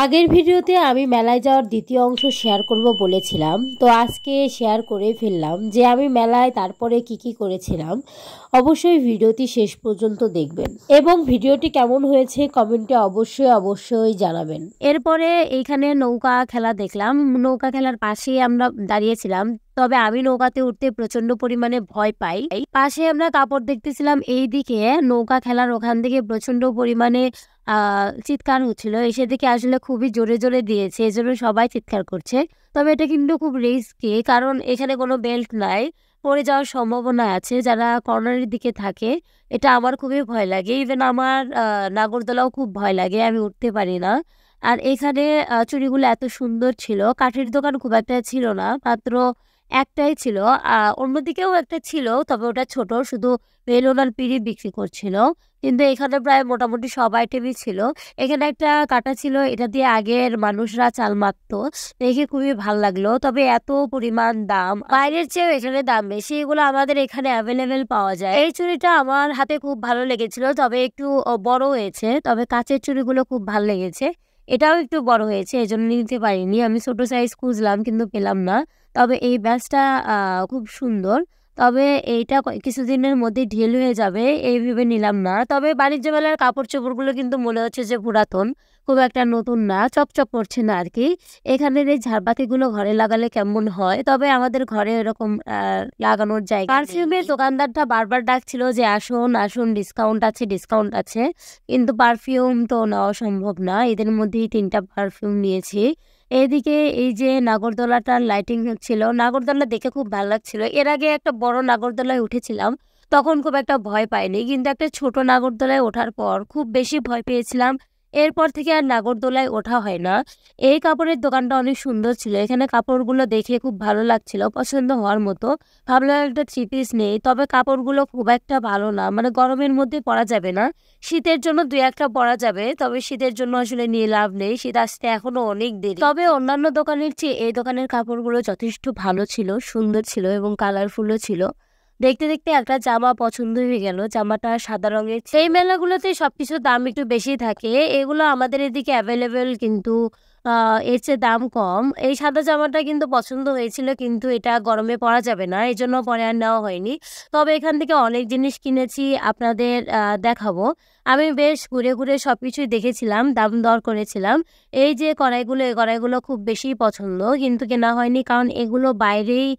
আগের ভিডিওতে আমি মেলায় যাওয়ার দ্বিতীয় অংশ শেয়ার করব বলেছিলাম, তো আজকে শেয়ার করে ফেললাম যে আমি মেলায় তারপরে কি করেছিলাম। অবশ্যই ভিডিওটি শেষ পর্যন্ত দেখবেন এবং ভিডিওটি কেমন হয়েছে কমেন্টে অবশ্যই জানাবেন। এরপরে এইখানে নৌকা খেলা দেখলাম। নৌকা খেলার পাশেই আমরা দাঁড়িয়েছিলাম, তবে আমি নৌকাতে উঠতে প্রচন্ড পরিমাণে ভয় পাই। পাশে আমরা কাপড় দেখতেছিলাম, এই দিকে নৌকা খেলার ওখান থেকে প্রচন্ড পরিমাণে চিৎকার হচ্ছিল। সেদিকে আসলে খুবই জোরে জোরে দিয়েছে, এজন্য সবাই চিৎকার করছে। তবে এটা কিন্তু খুব রিস্কি, কারণ এখানে কোনো বেল্ট নাই, পড়ে যাওয়ার সম্ভাবনা আছে যারা কর্নারের দিকে থাকে। এটা আমার খুবই ভয় লাগে। ইভেন আমার নাগরদোলাও খুব ভয় লাগে, আমি উঠতে পারি না। আর এখানে চুড়িগুলো এত সুন্দর ছিল। কাঠের দোকান খুব একটা ছিল না, মাত্র একটাই ছিল। অন্যদিকেও একটা ছিল, তবে ওটা ছোট, শুধু বেলুন আর পিঁড়ি বিক্রি করছিল। কিন্তু এখানে প্রায় মোটামুটি সব আইটেমই ছিল। এখানে একটা কাঁটা ছিল, এটা দিয়ে আগের মানুষরা চাল মারতো, দেখে খুবই ভালো লাগলো। তবে এত পরিমাণ দাম, বাইরের চেয়েও এখানে দাম বেশি। এগুলো আমাদের এখানে অ্যাভেলেবেল পাওয়া যায়। এই চুড়িটা আমার হাতে খুব ভালো লেগেছিল, তবে একটু বড় হয়েছে। তবে কাচের চুড়িগুলো খুব ভালো লেগেছে, এটাও একটু বড় হয়েছে, এজন্য নিতে পারিনি। আমি ছোট সাইজ খুঁজলাম কিন্তু পেলাম না। তবে এই ব্যাগটা খুব সুন্দর, তবে এইটা কিছুদিনের মধ্যে ঢিল হয়ে যাবে এই ভেবে নিলাম না। তবে বাণিজ্য মেলার কাপড় চোপড়গুলো কিন্তু মনে হচ্ছে যে পুরাতন, খুব একটা নতুন না, চকচক করছে না আর কি। এখানের এই ঝাড়বাতিগুলো ঘরে লাগালে কেমন হয়, তবে আমাদের ঘরে এরকম লাগানোর জায়গা। পারফিউমের দোকানদারটা বারবার ডাকছিল যে আসুন আসুন, ডিসকাউন্ট আছে, কিন্তু পারফিউম তো নেওয়া সম্ভব না। এদের মধ্যেই 3টা পারফিউম নিয়েছি। এদিকে এই যে নাগরদোলাটার লাইটিং হচ্ছিল, নাগরদোলা দেখে খুব ভালো লাগছিল। এর আগে একটা বড় নাগরদোলায় উঠেছিলাম, তখন খুব একটা ভয় পাইনি, কিন্তু একটা ছোট নাগরদোলায় ওঠার পর খুব বেশি ভয় পেয়েছিলাম। এরপর থেকে আর নাগরদোলায় ওঠা হয় না। এই কাপড়ের দোকানটা অনেক সুন্দর ছিল, এখানে কাপড়গুলো দেখে খুব ভালো লাগছিল, পছন্দ হওয়ার মতো। ভাবলাম একটা 3 পিস নেই, তবে কাপড়গুলো খুব একটা ভালো না, মানে গরমের মধ্যে পরা যাবে না। শীতের জন্য 2-1টা পরা যাবে, তবে শীতের জন্য আসলে নিয়ে লাভ নেই, শীত আসতে এখনো অনেক দেরি। তবে অন্যান্য দোকানের চেয়ে এই দোকানের কাপড়গুলো যথেষ্ট ভালো ছিল, সুন্দর ছিল এবং কালারফুলও ছিল। দেখতে দেখতে একটা জামা পছন্দ হয়ে গেল, জামাটা সাদা রঙের। সেই মেলাগুলোতে সবকিছুর দাম একটু বেশি থাকে, এগুলো আমাদের এদিকে অ্যাভেলেবেল, কিন্তু এর চেয়ে দাম কম। এই সাদা জামাটা কিন্তু পছন্দ হয়েছিল, কিন্তু এটা গরমে পরা যাবে না, এই জন্য পরে আর নেওয়া হয়নি। তবে এখান থেকে অনেক জিনিস কিনেছি, আপনাদের দেখাবো। আমি বেশ ঘুরে ঘুরে সবকিছুই দেখেছিলাম, দাম দর করেছিলাম। এই যে কড়াইগুলো, এই কড়াইগুলো খুব বেশি পছন্দ, কিন্তু কেনা হয়নি, কারণ এগুলো বাইরেই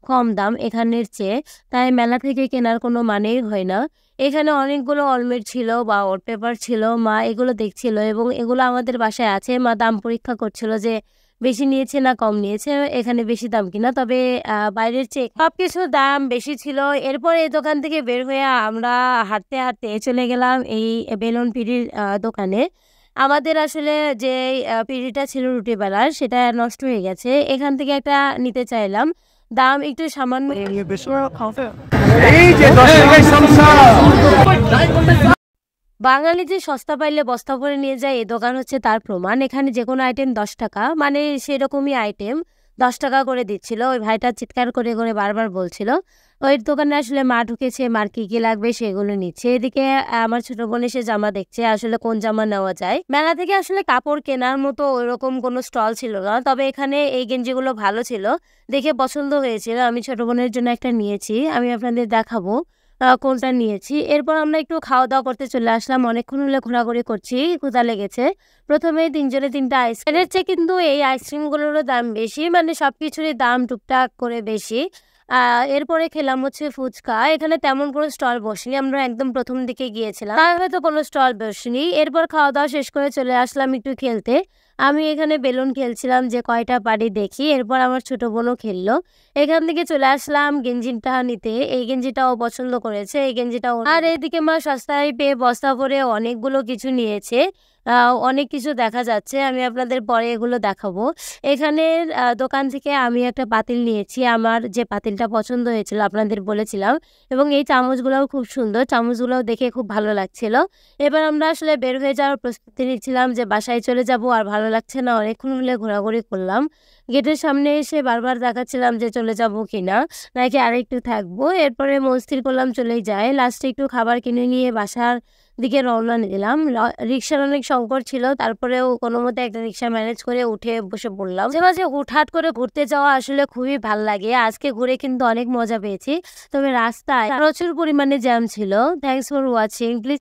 কম দাম এখানের চেয়ে, তাই মেলা থেকে কেনার কোনো মানেই হয় না। এখানে অনেকগুলো অলমেট ছিল বা ওয়ালপেপার ছিল, মা এগুলো দেখছিল এবং এগুলো আমাদের বাসায় আছে। মা দাম পরীক্ষা করছিল যে বেশি নিয়েছে না কম নিয়েছে, এখানে বেশি দাম কিনা। তবে বাইরের চেয়ে সবকিছুর দাম বেশি ছিল। এরপর এই দোকান থেকে বের হয়ে আমরা হাঁটতে হাঁটতে চলে গেলাম এই বেলুন পিড়ির দোকানে। আমাদের আসলে যে পিড়িটা ছিল রুটি বেলার, সেটা নষ্ট হয়ে গেছে। এখান থেকে একটা নিতে চাইলাম, দাম একটু সামান্য। বাঙালি যে সস্তা পাইলে বস্তা ভরে নিয়ে যায়, এই দোকান হচ্ছে তার প্রমাণ। এখানে যে কোনো আইটেম 10 টাকা, মানে সেরকমই আইটেম 10 টাকা করে দিচ্ছিল। ওই ভাইটা চিৎকার করে করে বারবার বলছিল। ওই দোকানে আসলে মা ঢুকেছে, মার কি লাগবে সেগুলো নিচ্ছে। এদিকে আমার ছোট বোন এসে জামা দেখছে, আসলে কোন জামা নেওয়া যায়। মেলা থেকে আসলে কাপড় কেনার মতো ওইরকম কোনো স্টল ছিল না, তবে এখানে এই গেঞ্জিগুলো ভালো ছিল, দেখে পছন্দ হয়েছিল। আমি ছোট বোনের জন্য একটা নিয়েছি, আমি আপনাদের দেখাবো কোনটা নিয়েছি। এরপর আমরা একটু খাওয়া দাওয়া করতে চলে আসলাম, অনেকক্ষণ হলে ঘোরাঘুরি করছি, ক্ষুধা লেগেছে। প্রথমে 3 জনে 3টা আইসক্রিম এনেছে, কিন্তু এই আইসক্রিমগুলোরও দাম বেশি, মানে সবকিছুরই দাম টুকটাক করে বেশি। এরপরে খেলাম হচ্ছে ফুচকা। এখানে তেমন কোনো স্টল বসেনি, আমরা একদম প্রথম দিকে গিয়েছিলাম, তাই হয়তো কোনো স্টল বসেনি। এরপর খাওয়া দাওয়া শেষ করে চলে আসলাম একটু খেলতে। আমি এখানে বেলুন খেলছিলাম যে কয়টা পারি দেখি, এরপর আমার ছোট বোনও খেললো। এখান থেকে চলে আসলাম গেঞ্জিটা নিতে, এই গেঞ্জিটাও পছন্দ করেছে, এই গেঞ্জিটাও। আর এইদিকে মা সস্তায় পেয়ে বস্তা ভরে অনেকগুলো কিছু নিয়েছে, অনেক কিছু দেখা যাচ্ছে, আমি আপনাদের পরে এগুলো দেখাবো। এখানের দোকান থেকে আমি একটা পাতিল নিয়েছি, আমার যে পাতিলটা পছন্দ হয়েছিল আপনাদের বলেছিলাম, এবং এই চামচগুলোও খুব সুন্দর, চামচগুলোও দেখে খুব ভালো লাগছিল। এবার আমরা আসলে বের হয়ে যাওয়ার প্রস্তুতি নিচ্ছিলাম যে বাসায় চলে যাব, আর ভালো লাগছে না, অনেকক্ষণ মিলে ঘোরাঘুরি করলাম। গেটের সামনে এসে বারবার দেখাচ্ছিলাম যে চলে যাব কিনা, নাকি আরেকটু থাকবো। এরপরে মনস্থির করলাম চলেই যাই। লাস্টে একটু খাবার কিনে নিয়ে বাসার দিকে রওনা দিলাম। রিক্সার অনেক সংকট ছিল, তারপরেও কোনোমতে একটা রিক্সা ম্যানেজ করে উঠে বসে পড়লাম। মাঝে মাঝে হুটহাট করে ঘুরতে যাওয়া আসলে খুবই ভাল লাগে। আজকে ঘুরে কিন্তু অনেক মজা পেয়েছি, তবে রাস্তায় প্রচুর পরিমাণে জ্যাম ছিল। Thanks for watching. প্লিজ